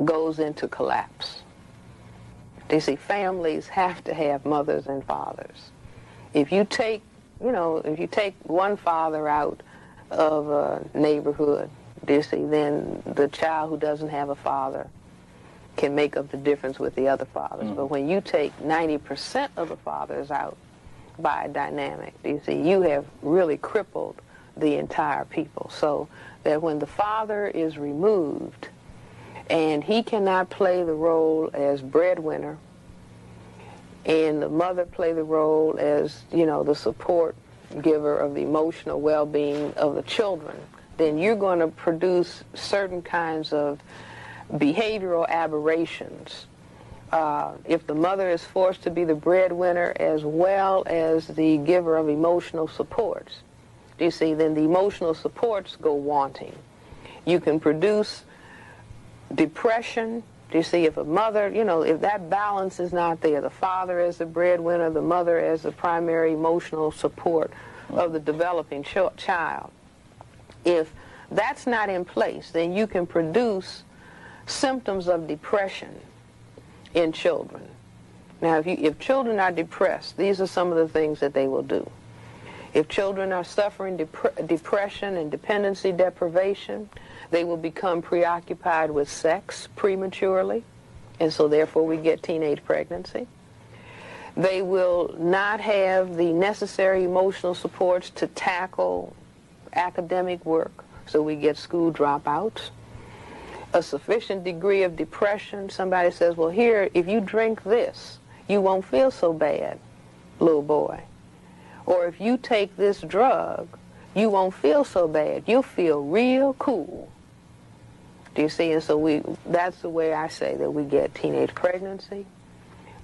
goes into collapse. You see, families have to have mothers and fathers. If you take, if you take one father out of a neighborhood, you see, then the child who doesn't have a father can make up the difference with the other fathers. But when you take 90% of the fathers out by a dynamic, you see, you have really crippled the entire people. So that when the father is removed and he cannot play the role as breadwinner, and the mother play the role as, the support giver of the emotional well-being of the children, then you're going to produce certain kinds of behavioral aberrations. If the mother is forced to be the breadwinner as well as the giver of emotional supports, do you see, then the emotional supports go wanting. You can produce depression. Do you see, if a mother, if that balance is not there, the father as the breadwinner, the mother as the primary emotional support of the developing child, if that's not in place, then you can produce symptoms of depression in children. Now, if children are depressed, these are some of the things that they will do. If children are suffering depression and dependency deprivation, they will become preoccupied with sex prematurely, and so therefore we get teenage pregnancy. They will not have the necessary emotional supports to tackle academic work, so we get school dropouts. A sufficient degree of depression, somebody says, well, here, if you drink this, you won't feel so bad, little boy. Or if you take this drug, you won't feel so bad. You'll feel real cool. Do you see? And so that's the way I say that we get teenage pregnancy,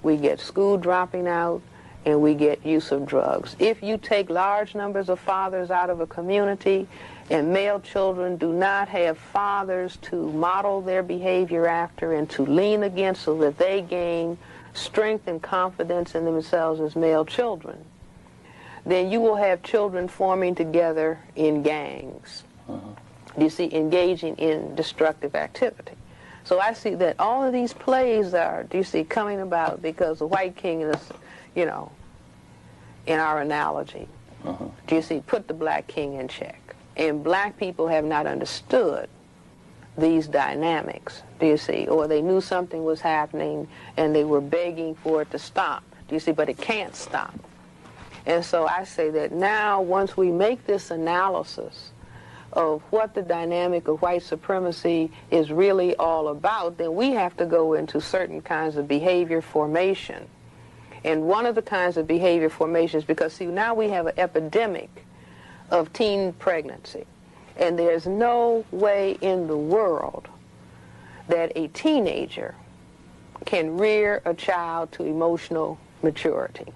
we get school dropping out, and we get use of drugs. If you take large numbers of fathers out of a community and male children do not have fathers to model their behavior after and to lean against so that they gain strength and confidence in themselves as male children, then you will have children forming together in gangs. You see, engaging in destructive activity. So I see that all of these plays are, do you see, coming about because the white king is, in our analogy, do you see, put the black king in check. And black people have not understood these dynamics, do you see, or they knew something was happening and they were begging for it to stop, do you see, but it can't stop. And so I say that now, once we make this analysis of what the dynamic of white supremacy is really all about, then we have to go into certain kinds of behavior formation. And one of the kinds of behavior formation is because, see, now we have an epidemic of teen pregnancy. And there's no way in the world that a teenager can rear a child to emotional maturity.